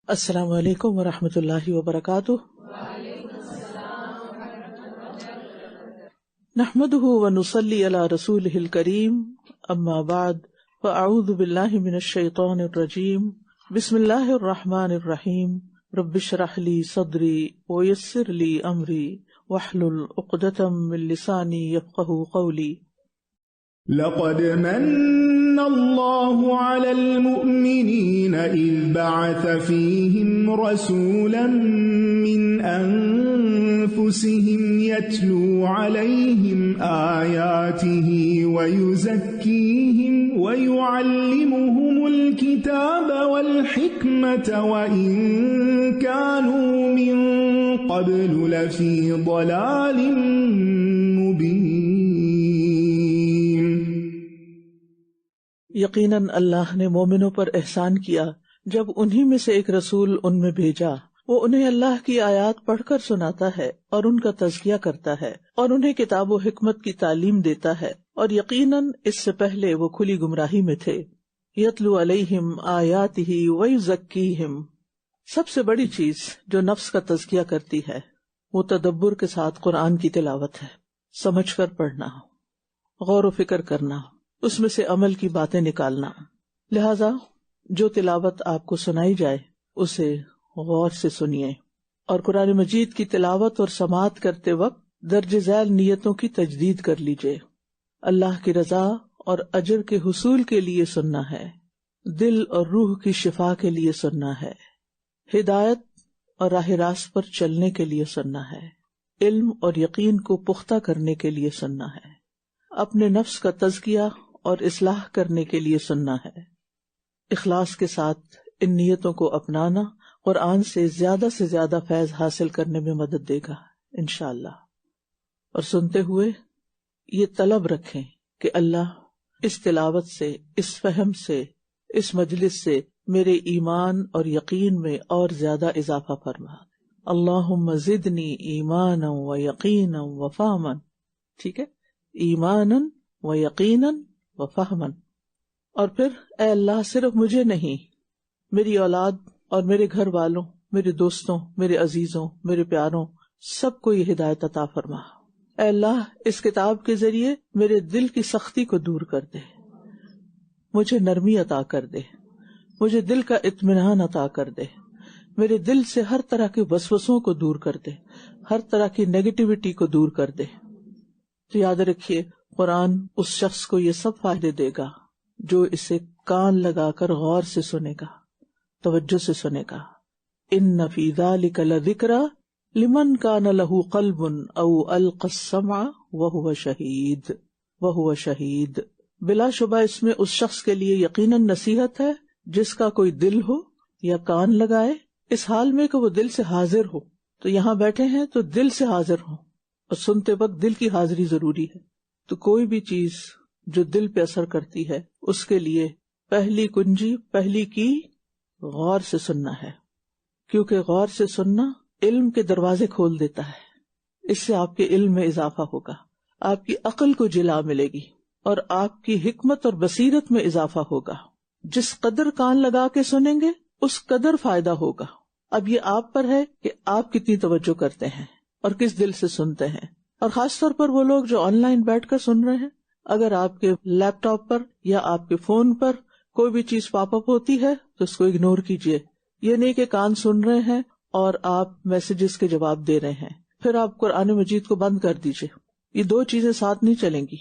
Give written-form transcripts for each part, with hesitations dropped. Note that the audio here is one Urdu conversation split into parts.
السلام علیکم ورحمۃ اللہ وبرکاتہ۔ نحمده ونصلی علی رسولہ الکریم، اما بعد فاعوذ باللہ من الشیطان الرجیم، بسم اللہ الرحمن الرحیم، رب اشرح لی صدری ویسر لی امری واحلل عقدۃ من لسانی یفقہوا قولی۔ لقد من الله على المؤمنين إذ بعث فيهم رسولا من أنفسهم يتلو عليهم آياته ويزكيهم ويعلمهم الكتاب والحكمة وإن كانوا من قبل لفي ضلال مبين۔ یقیناً اللہ نے مومنوں پر احسان کیا جب انہی میں سے ایک رسول ان میں بھیجا، وہ انہیں اللہ کی آیات پڑھ کر سناتا ہے اور ان کا تزکیہ کرتا ہے اور انہیں کتاب و حکمت کی تعلیم دیتا ہے، اور یقیناً اس سے پہلے وہ کھلی گمراہی میں تھے۔ یتلو علیہم آیاتہ ویزکیہم، سب سے بڑی چیز جو نفس کا تزکیہ کرتی ہے وہ تدبر کے ساتھ قرآن کی تلاوت ہے، سمجھ کر پڑھنا، غور و فکر کرنا، اس میں سے عمل کی باتیں نکالنا۔ لہذا جو تلاوت آپ کو سنائی جائے اسے غور سے سنیے، اور قرآن مجید کی تلاوت اور سماعت کرتے وقت درج ذیل نیتوں کی تجدید کر لیجیے۔ اللہ کی رضا اور اجر کے حصول کے لیے سننا ہے، دل اور روح کی شفا کے لیے سننا ہے، ہدایت اور راہ راست پر چلنے کے لیے سننا ہے، علم اور یقین کو پختہ کرنے کے لیے سننا ہے، اپنے نفس کا تزکیہ اور اصلاح کرنے کے لیے سننا ہے۔ اخلاص کے ساتھ ان نیتوں کو اپنانا قرآن سے زیادہ فیض حاصل کرنے میں مدد دے گا انشاءاللہ۔ اور سنتے ہوئے یہ طلب رکھیں کہ اللہ اس تلاوت سے، اس فہم سے، اس مجلس سے میرے ایمان اور یقین میں اور زیادہ اضافہ فرما۔ اللہم زدنی ایمانا و یقینا و فہما، ٹھیک ہے، ایمانا و یقینا و فہما۔ اور پھر اے اللہ صرف مجھے نہیں، میری اولاد اور میرے گھر والوں، میرے دوستوں، میرے عزیزوں، میرے پیاروں، سب کو یہ ہدایت عطا فرما۔ اے اللہ اس کتاب کے ذریعے میرے دل کی سختی کو دور کر دے، مجھے نرمی عطا کر دے، مجھے دل کا اطمینان عطا کر دے، میرے دل سے ہر طرح کے وسوسوں کو دور کر دے، ہر طرح کی نیگیٹیوٹی کو دور کر دے۔ تو یاد رکھیے قرآن اس شخص کو یہ سب فائدے دے گا جو اسے کان لگا کر غور سے سنے گا، توجہ سے سنے گا۔ ان فی ذلک لذکری لمن کان لہ قلب او القی السمع وہو شہید، بلا شبہ اس میں اس شخص کے لیے یقیناً نصیحت ہے جس کا کوئی دل ہو یا کان لگائے، اس حال میں کہ وہ دل سے حاضر ہو۔ تو یہاں بیٹھے ہیں تو دل سے حاضر ہوں، اور سنتے وقت دل کی حاضری ضروری ہے۔ تو کوئی بھی چیز جو دل پہ اثر کرتی ہے اس کے لیے پہلی کنجی، پہلی کی غور سے سننا ہے، کیونکہ غور سے سننا علم کے دروازے کھول دیتا ہے۔ اس سے آپ کے علم میں اضافہ ہوگا، آپ کی عقل کو جلا ملے گی، اور آپ کی حکمت اور بصیرت میں اضافہ ہوگا۔ جس قدر کان لگا کے سنیں گے اس قدر فائدہ ہوگا۔ اب یہ آپ پر ہے کہ آپ کتنی توجہ کرتے ہیں اور کس دل سے سنتے ہیں۔ اور خاص طور پر وہ لوگ جو آن لائن بیٹھ کر سن رہے ہیں، اگر آپ کے لیپ ٹاپ پر یا آپ کے فون پر کوئی بھی چیز پاپ اپ ہوتی ہے تو اس کو اگنور کیجیے۔ یہ نہیں کہ کان سن رہے ہیں اور آپ میسیجز کے جواب دے رہے ہیں، پھر آپ قرآن مجید کو بند کر دیجیے۔ یہ دو چیزیں ساتھ نہیں چلیں گی۔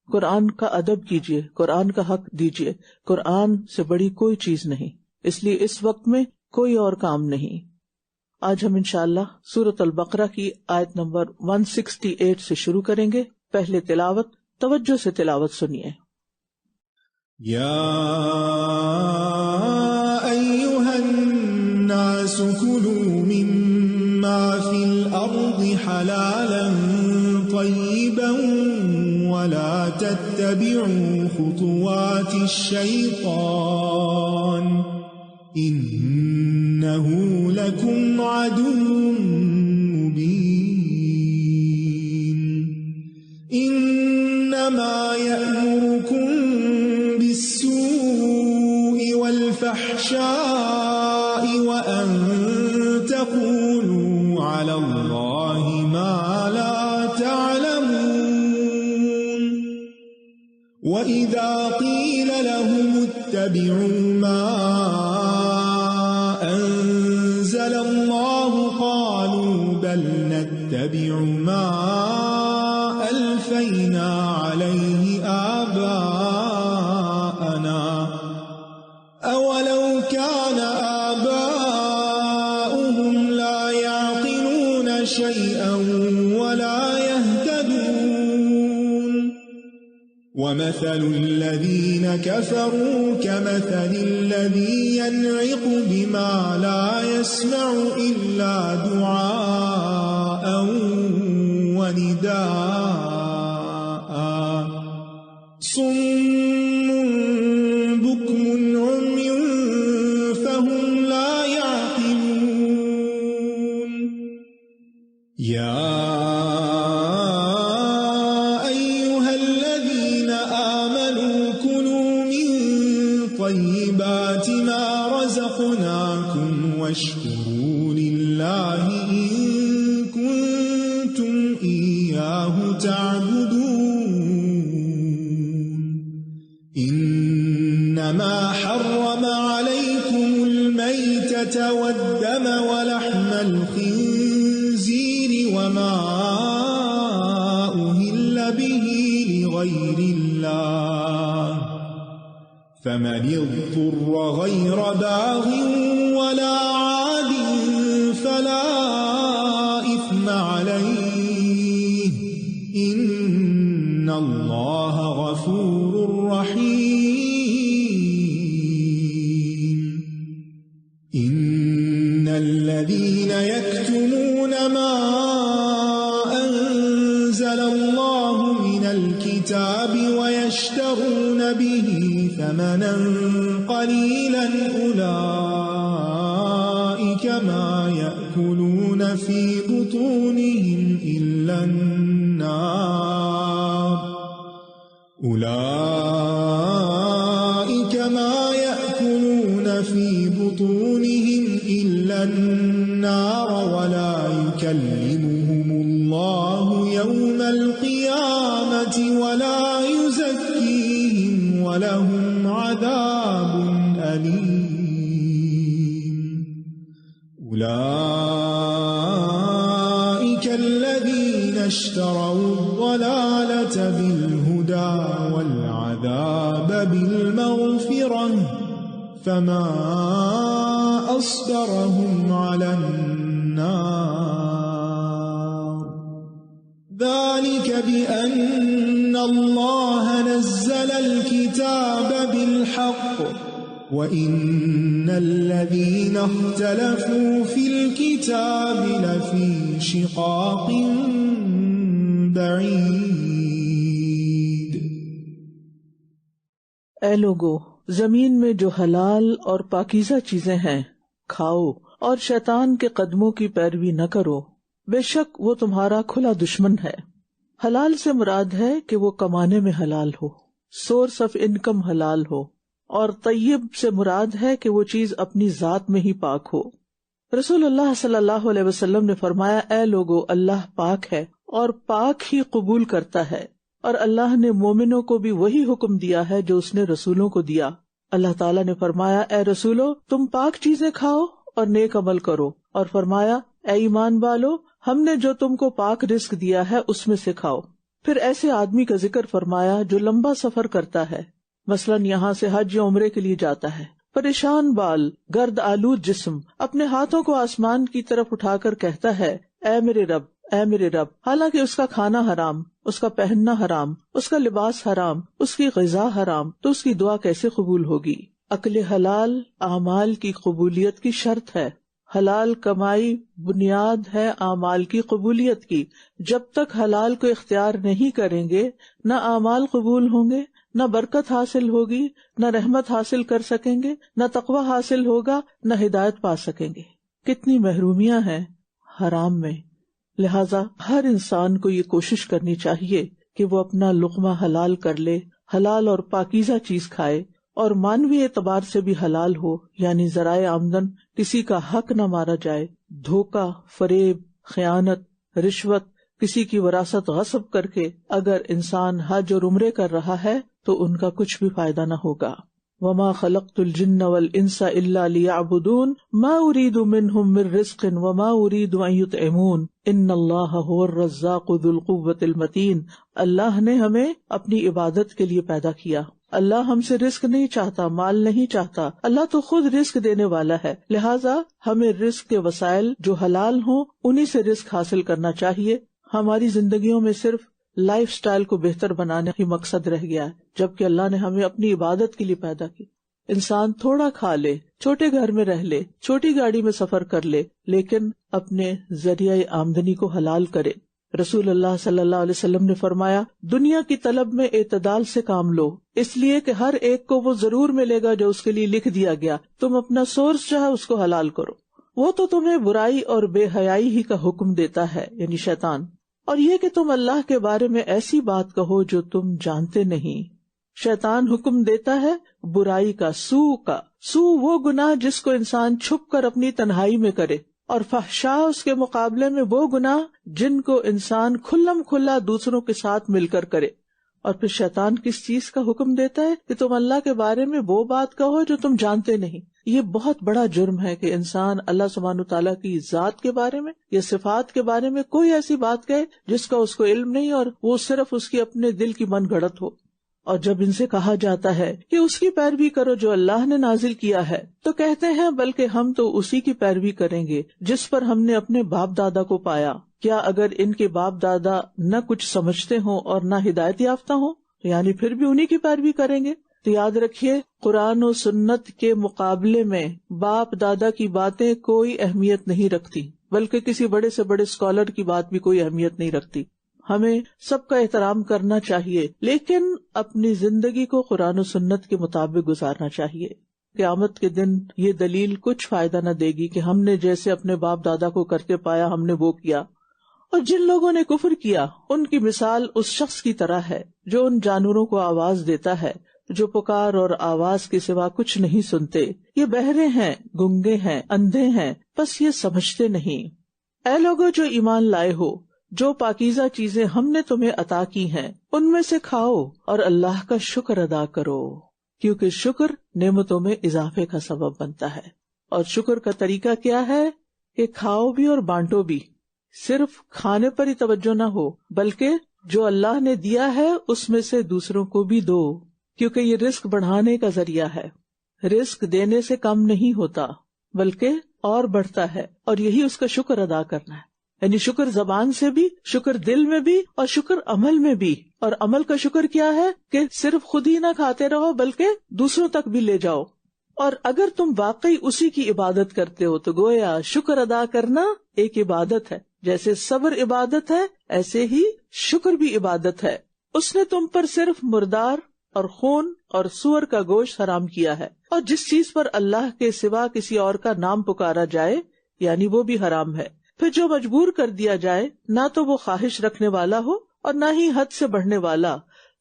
قرآن کا ادب کیجیے، قرآن کا حق دیجیے، قرآن سے بڑی کوئی چیز نہیں، اس لیے اس وقت میں کوئی اور کام نہیں۔ آج ہم انشاءاللہ سورۃ البقرہ کی آیت نمبر 168 سے شروع کریں گے۔ پہلے تلاوت، توجہ سے تلاوت سنیے۔ یا ایھا الناس کلوا مما فی الارض حلالا طیبا ولا تتبعوا خطوات الشیطان انہ لکم عدو مبین۔ انما یأمرکم بالسوء والفحشاء وأن تقولوا على الله ما لا تعلمون وإذا قيل لهم اتبعوا ما أنزل الله قالوا بل نتبع ما ألفينا عليه آباءنا أولو كان آباؤهم لا يعقلون شيئا ولا يهتدون ومثل الذين كفروا كمثل الذي ينعق بما لا يسمع إلا دعاء ونداء صم بكم عمي فهم لا يعقلون يا أيها الذين آمنوا كلوا من طيبات ما رزقناكم واشكروا لله إن كنتم إياه تعبدون إنما حرم عليكم الميتة والدم ولحم الخنزير وما أهل به لغير الله فمن اضطر غير باغ ولا عاد فلا إثم عليه إن الله غفور رحيم إن الذين يكتمون ما أنزل الله من الكتاب ويشترون به ثمنا قليلا أولئك ما يأكلون في بطونهم إلا النار أولئك ما يأكلون في بطونهم إلا النار ولا يكلمهم الله يوم القيامة ولا يزكيهم ولهم عذاب أليم أولئك الذين اشتروا الضلالة بالهدى والعذاب بالمغفرة فما أصبرهم على النار ذلك بأن الله نزل الكتاب بالحق وإن الذين اختلفوا في الكتاب لفي شقاق بعيد. اے لوگو، زمین میں جو حلال اور پاکیزہ چیزیں ہیں کھاؤ اور شیطان کے قدموں کی پیروی نہ کرو، بے شک وہ تمہارا کھلا دشمن ہے. حلال سے مراد ہے کہ وہ کمانے میں حلال ہو، سورس آف انکم حلال ہو، اور طیب سے مراد ہے کہ وہ چیز اپنی ذات میں ہی پاک ہو. رسول اللہ صلی اللہ علیہ وسلم نے فرمایا، اے لوگو، اللہ پاک ہے اور پاک ہی قبول کرتا ہے، اور اللہ نے مومنوں کو بھی وہی حکم دیا ہے جو اس نے رسولوں کو دیا. اللہ تعالیٰ نے فرمایا، اے رسولو، تم پاک چیزیں کھاؤ اور نیک عمل کرو، اور فرمایا، اے ایمان والو، ہم نے جو تم کو پاک رزق دیا ہے اس میں سے کھاؤ. پھر ایسے آدمی کا ذکر فرمایا جو لمبا سفر کرتا ہے، مثلاً یہاں سے حج یا عمرے کے لیے جاتا ہے، پریشان بال، گرد آلود جسم، اپنے ہاتھوں کو آسمان کی طرف اٹھا کر کہتا ہے، اے میرے رب، اے میرے رب، حالانکہ اس کا کھانا حرام، اس کا پہننا حرام، اس کا لباس حرام، اس کی غذا حرام، تو اس کی دعا کیسے قبول ہوگی؟ اکل حلال اعمال کی قبولیت کی شرط ہے. حلال کمائی بنیاد ہے اعمال کی قبولیت کی. جب تک حلال کو اختیار نہیں کریں گے، نہ اعمال قبول ہوں گے، نہ برکت حاصل ہوگی، نہ رحمت حاصل کر سکیں گے، نہ تقوی حاصل ہوگا، نہ ہدایت پا سکیں گے. کتنی محرومیاں ہیں حرام میں. لہذا ہر انسان کو یہ کوشش کرنی چاہیے کہ وہ اپنا لقمہ حلال کر لے، حلال اور پاکیزہ چیز کھائے، اور مانوی اعتبار سے بھی حلال ہو، یعنی ذرائع آمدن، کسی کا حق نہ مارا جائے، دھوکہ، فریب، خیانت، رشوت، کسی کی وراثت غصب کر کے اگر انسان حج اور عمرے کر رہا ہے تو ان کا کچھ بھی فائدہ نہ ہوگا۔ وما خلقت الجن والانس الا ليعبدون ما اريد منهم من رزق وما اريد ان يطعمون ان اللہ هو الرزاق ذو القوة المتین۔ اللہ نے ہمیں اپنی عبادت کے لیے پیدا کیا، اللہ ہم سے رزق نہیں چاہتا، مال نہیں چاہتا، اللہ تو خود رزق دینے والا ہے، لہٰذا ہمیں رزق کے وسائل جو حلال ہوں انہی سے رزق حاصل کرنا چاہیے۔ ہماری زندگیوں میں صرف لائف سٹائل کو بہتر بنانے ہی مقصد رہ گیا ہے، جبکہ اللہ نے ہمیں اپنی عبادت کے لیے پیدا کی۔ انسان تھوڑا کھا لے، چھوٹے گھر میں رہ لے، چھوٹی گاڑی میں سفر کر لے، لیکن اپنے ذریعہ آمدنی کو حلال کرے۔ رسول اللہ صلی اللہ علیہ وسلم نے فرمایا، دنیا کی طلب میں اعتدال سے کام لو، اس لیے کہ ہر ایک کو وہ ضرور ملے گا جو اس کے لیے لکھ دیا گیا، تم اپنا سورس جو ہے اس کو حلال کرو۔ وہ تو تمہیں برائی اور بے حیائی ہی کا حکم دیتا ہے، یعنی شیطان، اور یہ کہ تم اللہ کے بارے میں ایسی بات کہو جو تم جانتے نہیں۔ شیطان حکم دیتا ہے برائی کا، سو وہ گناہ جس کو انسان چھپ کر اپنی تنہائی میں کرے، اور فحشاء اس کے مقابلے میں وہ گناہ جن کو انسان کھلم کھلا دوسروں کے ساتھ مل کر کرے۔ اور پھر شیطان کس چیز کا حکم دیتا ہے کہ تم اللہ کے بارے میں وہ بات کہو جو تم جانتے نہیں۔ یہ بہت بڑا جرم ہے کہ انسان اللہ سبحانہ وتعالیٰ کی ذات کے بارے میں یا صفات کے بارے میں کوئی ایسی بات کہے جس کا اس کو علم نہیں، اور وہ صرف اس کی اپنے دل کی من گھڑت ہو۔ اور جب ان سے کہا جاتا ہے کہ اس کی پیروی کرو جو اللہ نے نازل کیا ہے، تو کہتے ہیں بلکہ ہم تو اسی کی پیروی کریں گے جس پر ہم نے اپنے باپ دادا کو پایا۔ کیا اگر ان کے باپ دادا نہ کچھ سمجھتے ہوں اور نہ ہدایت یافتہ ہوں، یعنی پھر بھی انہی کی پیروی کریں گے؟ تو یاد رکھیے، قرآن و سنت کے مقابلے میں باپ دادا کی باتیں کوئی اہمیت نہیں رکھتی، بلکہ کسی بڑے سے بڑے اسکالر کی بات بھی کوئی اہمیت نہیں رکھتی۔ ہمیں سب کا احترام کرنا چاہیے، لیکن اپنی زندگی کو قرآن و سنت کے مطابق گزارنا چاہیے۔ قیامت کے دن یہ دلیل کچھ فائدہ نہ دے گی کہ ہم نے جیسے اپنے باپ دادا کو کرتے پایا ہم نے وہ کیا۔ اور جن لوگوں نے کفر کیا ان کی مثال اس شخص کی طرح ہے جو ان جانوروں کو آواز دیتا ہے جو پکار اور آواز کے سوا کچھ نہیں سنتے۔ یہ بہرے ہیں، گنگے ہیں، اندھے ہیں، بس یہ سمجھتے نہیں۔ اے لوگوں جو ایمان لائے ہو، جو پاکیزہ چیزیں ہم نے تمہیں عطا کی ہیں ان میں سے کھاؤ اور اللہ کا شکر ادا کرو، کیونکہ شکر نعمتوں میں اضافے کا سبب بنتا ہے۔ اور شکر کا طریقہ کیا ہے کہ کھاؤ بھی اور بانٹو بھی، صرف کھانے پر ہی توجہ نہ ہو بلکہ جو اللہ نے دیا ہے اس میں سے دوسروں کو بھی دو، کیونکہ یہ رزق بڑھانے کا ذریعہ ہے۔ رزق دینے سے کم نہیں ہوتا بلکہ اور بڑھتا ہے، اور یہی اس کا شکر ادا کرنا ہے۔ یعنی شکر زبان سے بھی، شکر دل میں بھی، اور شکر عمل میں بھی۔ اور عمل کا شکر کیا ہے کہ صرف خود ہی نہ کھاتے رہو بلکہ دوسروں تک بھی لے جاؤ۔ اور اگر تم واقعی اسی کی عبادت کرتے ہو تو گویا شکر ادا کرنا ایک عبادت ہے، جیسے صبر عبادت ہے ایسے ہی شکر بھی عبادت ہے۔ اس نے تم پر صرف مردار اور خون اور سور کا گوشت حرام کیا ہے، اور جس چیز پر اللہ کے سوا کسی اور کا نام پکارا جائے یعنی وہ بھی حرام ہے۔ پھر جو مجبور کر دیا جائے، نہ تو وہ خواہش رکھنے والا ہو اور نہ ہی حد سے بڑھنے والا،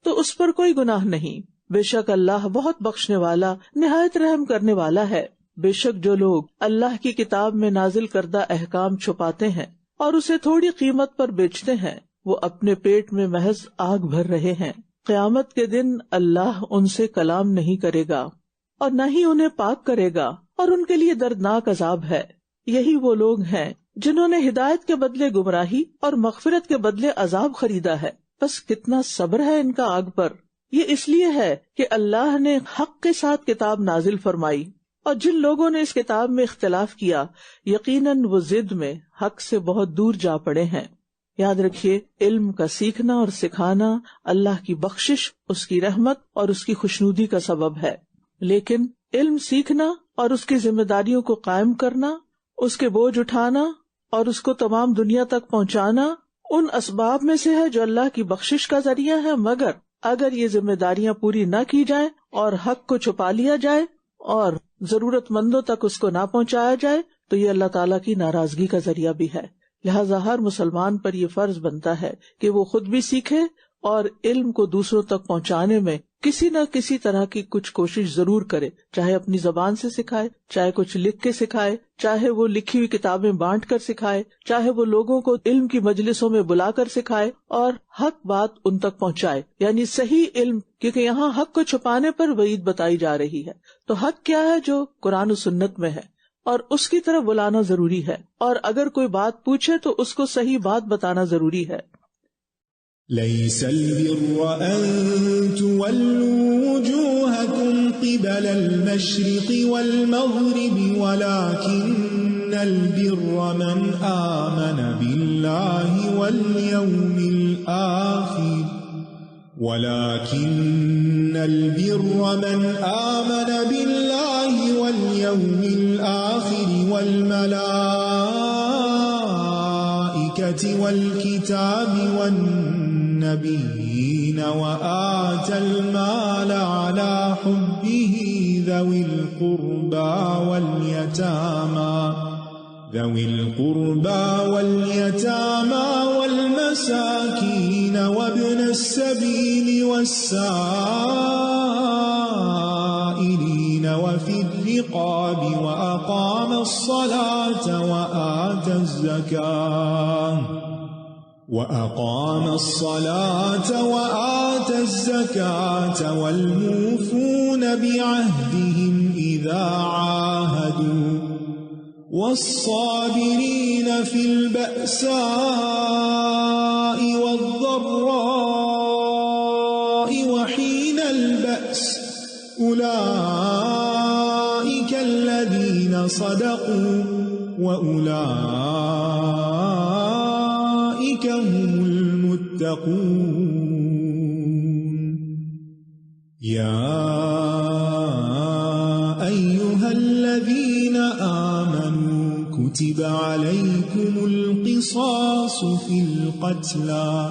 تو اس پر کوئی گناہ نہیں۔ بے شک اللہ بہت بخشنے والا، نہایت رحم کرنے والا ہے۔ بے شک جو لوگ اللہ کی کتاب میں نازل کردہ احکام چھپاتے ہیں اور اسے تھوڑی قیمت پر بیچتے ہیں، وہ اپنے پیٹ میں محض آگ بھر رہے ہیں۔ قیامت کے دن اللہ ان سے کلام نہیں کرے گا اور نہ ہی انہیں پاک کرے گا، اور ان کے لیے دردناک عذاب ہے۔ یہی وہ لوگ ہیں جنہوں نے ہدایت کے بدلے گمراہی اور مغفرت کے بدلے عذاب خریدا ہے، بس کتنا صبر ہے ان کا آگ پر۔ یہ اس لیے ہے کہ اللہ نے حق کے ساتھ کتاب نازل فرمائی، اور جن لوگوں نے اس کتاب میں اختلاف کیا یقیناً وہ ضد میں حق سے بہت دور جا پڑے ہیں۔ یاد رکھیے، علم کا سیکھنا اور سکھانا اللہ کی بخشش، اس کی رحمت اور اس کی خوشنودی کا سبب ہے، لیکن علم سیکھنا اور اس کی ذمہ داریوں کو قائم کرنا، اس کے بوجھ اٹھانا اور اس کو تمام دنیا تک پہنچانا ان اسباب میں سے ہے جو اللہ کی بخشش کا ذریعہ ہے، مگر اگر یہ ذمہ داریاں پوری نہ کی جائیں اور حق کو چھپا لیا جائے اور ضرورت مندوں تک اس کو نہ پہنچایا جائے تو یہ اللہ تعالیٰ کی ناراضگی کا ذریعہ بھی ہے۔ لہٰذا ہر مسلمان پر یہ فرض بنتا ہے کہ وہ خود بھی سیکھے اور علم کو دوسروں تک پہنچانے میں کسی نہ کسی طرح کی کچھ کوشش ضرور کرے، چاہے اپنی زبان سے سکھائے، چاہے کچھ لکھ کے سکھائے، چاہے وہ لکھی ہوئی کتابیں بانٹ کر سکھائے، چاہے وہ لوگوں کو علم کی مجلسوں میں بلا کر سکھائے اور حق بات ان تک پہنچائے، یعنی صحیح علم، کیونکہ یہاں حق کو چھپانے پر وعید بتائی جا رہی ہے۔ تو حق کیا ہے؟ جو قرآن و سنت میں ہے، اور اس کی طرف بلانا ضروری ہے، اور اگر کوئی بات پوچھے تو اس کو صحیح بات بتانا ضروری ہے۔ ليس البر أن تولوا وجوهكم قبل المشرق والمغرب ولكن البر من آمن بالله واليوم الآخر والملائكة والكتاب والنبيين وآتى المال على حبه ذوي القربى واليتامى والمساكين وابن السبيل والسائلين وفي الرقاب وأقام الصلاة وآتى والموفون بعهدهم إذا عاهدوا والصابرين في البأساء والضراء وحين البأس أولئك الذين صدقوا وأولئك هم المتقون يا أيها الذين آمنوا كتب عليكم القصاص في القتلى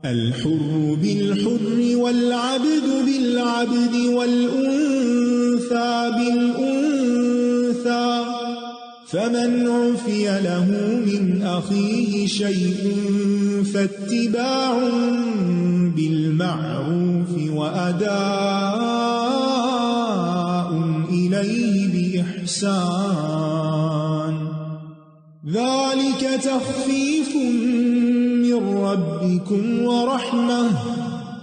الحر بالحر والعبد بالعبد والأنثى بالأنثى فمن عفي له من أخيه شيء فاتباع بالمعروف وأداء إليه بإحسان ذلك تخفيف من ربكم ورحمة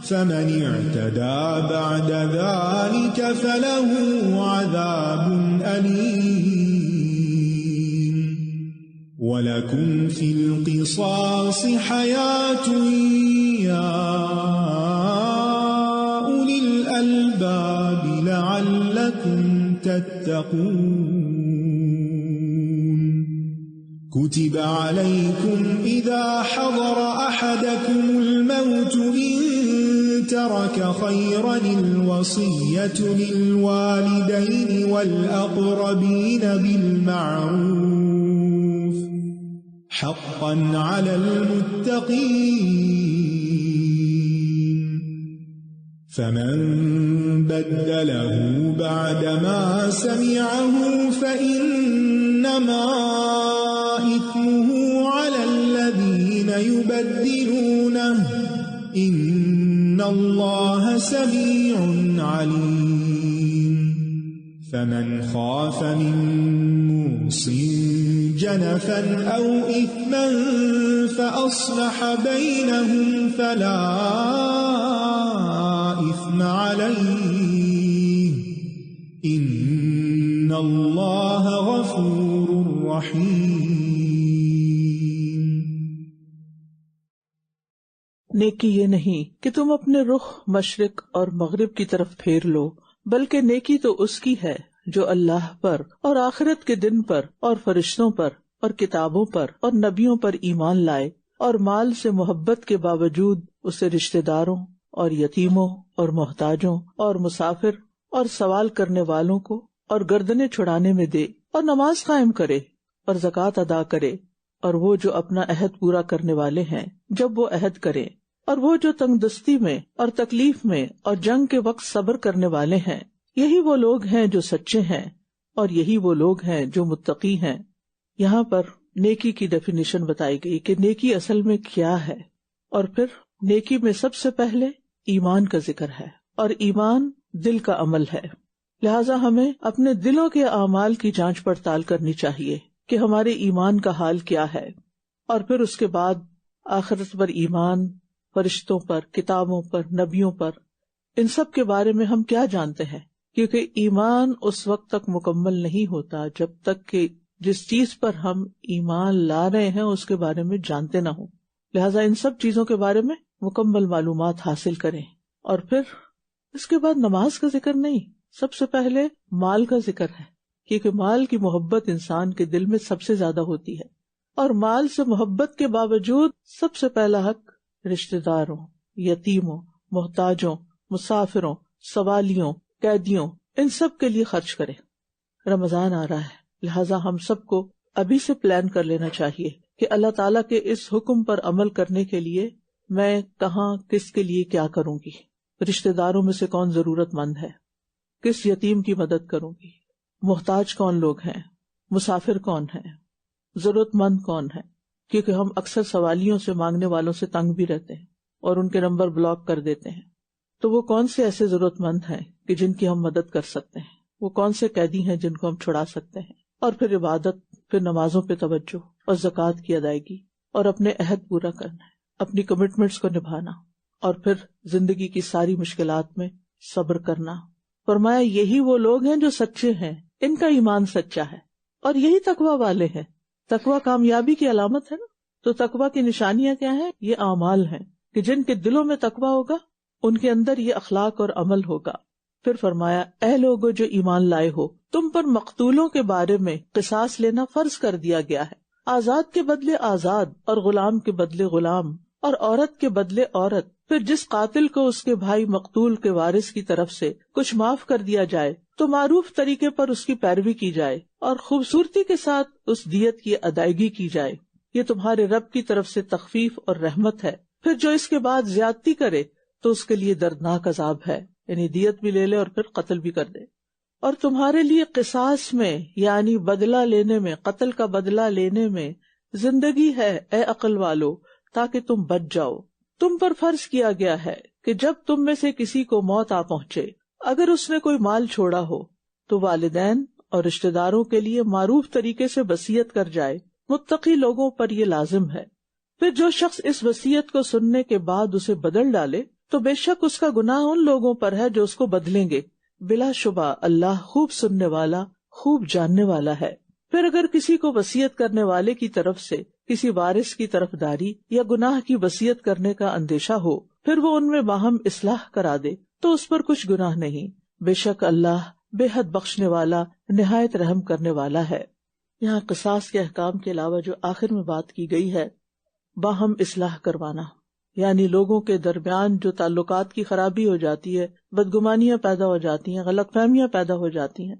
فمن اعتدى بعد ذلك فله عذاب أليم وَلَكُمْ فِي الْقِصَاصِ حَيَاةٌ يَا أُولِي الْأَلْبَابِ لَعَلَّكُمْ تَتَّقُونَ كُتِبَ عَلَيْكُمْ إِذَا حَضَرَ أَحَدَكُمُ الْمَوْتُ إِن تَرَكَ خَيْرًا الْوَصِيَّةُ لِلْوَالِدَيْنِ وَالْأَقْرَبِينَ بِالْمَعْرُوفِ حقا على المتقين فمن بدله بعدما سمعه فإنما إثمه على الذين يبدلونه إن الله سميع عليم فمن خاف من موصٍ جنفا أو إثما فأصلح بينهم فلا إثم عليه إن الله غفور رحيم۔ نیکی یہ نہیں کہ تم اپنے رخ مشرق اور مغرب کی طرف پھیر لو، بلکہ نیکی تو اس کی ہے جو اللہ پر اور آخرت کے دن پر اور فرشتوں پر اور کتابوں پر اور نبیوں پر ایمان لائے، اور مال سے محبت کے باوجود اسے رشتہ داروں اور یتیموں اور محتاجوں اور مسافر اور سوال کرنے والوں کو اور گردنیں چھڑانے میں دے، اور نماز قائم کرے اور زکوٰۃ ادا کرے، اور وہ جو اپنا عہد پورا کرنے والے ہیں جب وہ عہد کریں، اور وہ جو تنگ دستی میں اور تکلیف میں اور جنگ کے وقت صبر کرنے والے ہیں، یہی وہ لوگ ہیں جو سچے ہیں، اور یہی وہ لوگ ہیں جو متقی ہیں۔ یہاں پر نیکی کی ڈیفینیشن بتائی گئی کہ نیکی اصل میں کیا ہے، اور پھر نیکی میں سب سے پہلے ایمان کا ذکر ہے، اور ایمان دل کا عمل ہے، لہٰذا ہمیں اپنے دلوں کے اعمال کی جانچ پڑتال کرنی چاہیے کہ ہمارے ایمان کا حال کیا ہے، اور پھر اس کے بعد آخرت پر ایمان، فرشتوں پر، کتابوں پر، نبیوں پر، ان سب کے بارے میں ہم کیا جانتے ہیں، کیونکہ ایمان اس وقت تک مکمل نہیں ہوتا جب تک کہ جس چیز پر ہم ایمان لا رہے ہیں اس کے بارے میں جانتے نہ ہوں. لہٰذا ان سب چیزوں کے بارے میں مکمل معلومات حاصل کریں. اور پھر اس کے بعد نماز کا ذکر نہیں، سب سے پہلے مال کا ذکر ہے، کیونکہ مال کی محبت انسان کے دل میں سب سے زیادہ ہوتی ہے، اور مال سے محبت کے باوجود سب سے پہلا حق رشتہ داروں، یتیموں، محتاجوں، مسافروں، سوالیوں، قیدیوں، ان سب کے لیے خرچ کریں. رمضان آ رہا ہے، لہٰذا ہم سب کو ابھی سے پلان کر لینا چاہیے کہ اللہ تعالیٰ کے اس حکم پر عمل کرنے کے لیے میں کہاں کس کے لیے کیا کروں گی، رشتہ داروں میں سے کون ضرورت مند ہے، کس یتیم کی مدد کروں گی، محتاج کون لوگ ہیں، مسافر کون ہیں، ضرورت مند کون ہے، کیونکہ ہم اکثر سوالیوں سے، مانگنے والوں سے تنگ بھی رہتے ہیں اور ان کے نمبر بلاک کر دیتے ہیں. تو وہ کون سے ایسے ضرورت مند ہیں کہ جن کی ہم مدد کر سکتے ہیں، وہ کون سے قیدی ہیں جن کو ہم چھڑا سکتے ہیں. اور پھر عبادت، پھر نمازوں پہ توجہ اور زکوٰۃ کی ادائیگی، اور اپنے عہد پورا کرنا ہے، اپنی کمٹمنٹس کو نبھانا، اور پھر زندگی کی ساری مشکلات میں صبر کرنا. فرمایا یہی وہ لوگ ہیں جو سچے ہیں، ان کا ایمان سچا ہے، اور یہی تقویٰ والے ہیں. تقویٰ کامیابی کی علامت ہے نا. تو تقویٰ کی نشانیاں کیا ہیں؟ یہ اعمال ہیں کہ جن کے دلوں میں تقویٰ ہوگا ان کے اندر یہ اخلاق اور عمل ہوگا. پھر فرمایا اے لوگو جو ایمان لائے ہو، تم پر مقتولوں کے بارے میں قصاص لینا فرض کر دیا گیا ہے، آزاد کے بدلے آزاد، اور غلام کے بدلے غلام، اور عورت کے بدلے عورت. پھر جس قاتل کو اس کے بھائی مقتول کے وارث کی طرف سے کچھ معاف کر دیا جائے تو معروف طریقے پر اس کی پیروی کی جائے اور خوبصورتی کے ساتھ اس دیت کی ادائیگی کی جائے. یہ تمہارے رب کی طرف سے تخفیف اور رحمت ہے. پھر جو اس کے بعد زیادتی کرے تو اس کے لیے دردناک عذاب ہے، یعنی دیت بھی لے لے اور پھر قتل بھی کر دے. اور تمہارے لیے قصاص میں، یعنی بدلہ لینے میں، قتل کا بدلہ لینے میں زندگی ہے اے عقل والو، تاکہ تم بچ جاؤ. تم پر فرض کیا گیا ہے کہ جب تم میں سے کسی کو موت آ پہنچے، اگر اس نے کوئی مال چھوڑا ہو تو والدین اور رشتہ داروں کے لیے معروف طریقے سے وصیت کر جائے. متقی لوگوں پر یہ لازم ہے. پھر جو شخص اس وصیت کو سننے کے بعد اسے بدل ڈالے تو بے شک اس کا گناہ ان لوگوں پر ہے جو اس کو بدلیں گے. بلا شبہ اللہ خوب سننے والا، خوب جاننے والا ہے. پھر اگر کسی کو وصیت کرنے والے کی طرف سے کسی وارث کی طرفداری یا گناہ کی وصیت کرنے کا اندیشہ ہو، پھر وہ ان میں باہم اصلاح کرا دے تو اس پر کچھ گناہ نہیں. بے شک اللہ بے حد بخشنے والا، نہایت رحم کرنے والا ہے. یہاں قصاص کے احکام کے علاوہ جو آخر میں بات کی گئی ہے، باہم اصلاح کروانا، یعنی لوگوں کے درمیان جو تعلقات کی خرابی ہو جاتی ہے، بدگمانیاں پیدا ہو جاتی ہیں، غلط فہمیاں پیدا ہو جاتی ہیں،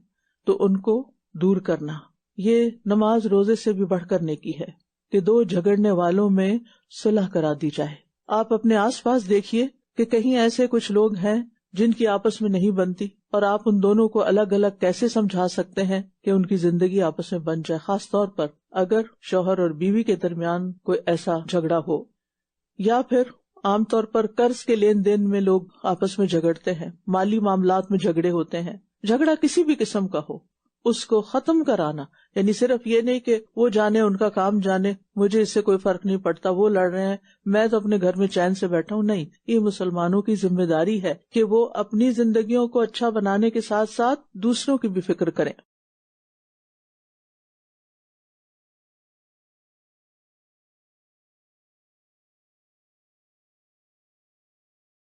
تو ان کو دور کرنا. یہ نماز روزے سے بھی بڑھ کر نیکی ہے کہ دو جھگڑنے والوں میں صلح کرا دی جائے. آپ اپنے آس پاس دیکھیے کہ کہیں ایسے کچھ لوگ ہیں جن کی آپس میں نہیں بنتی، اور آپ ان دونوں کو الگ الگ کیسے سمجھا سکتے ہیں کہ ان کی زندگی آپس میں بن جائے، خاص طور پر اگر شوہر اور بیوی کے درمیان کوئی ایسا جھگڑا ہو. یا پھر عام طور پر قرض کے لین دین میں لوگ آپس میں جھگڑتے ہیں، مالی معاملات میں جھگڑے ہوتے ہیں. جھگڑا کسی بھی قسم کا ہو، اس کو ختم کرانا، یعنی صرف یہ نہیں کہ وہ جانے، ان کا کام جانے، مجھے اس سے کوئی فرق نہیں پڑتا، وہ لڑ رہے ہیں، میں تو اپنے گھر میں چین سے بیٹھا ہوں. نہیں، یہ مسلمانوں کی ذمہ داری ہے کہ وہ اپنی زندگیوں کو اچھا بنانے کے ساتھ ساتھ دوسروں کی بھی فکر کریں.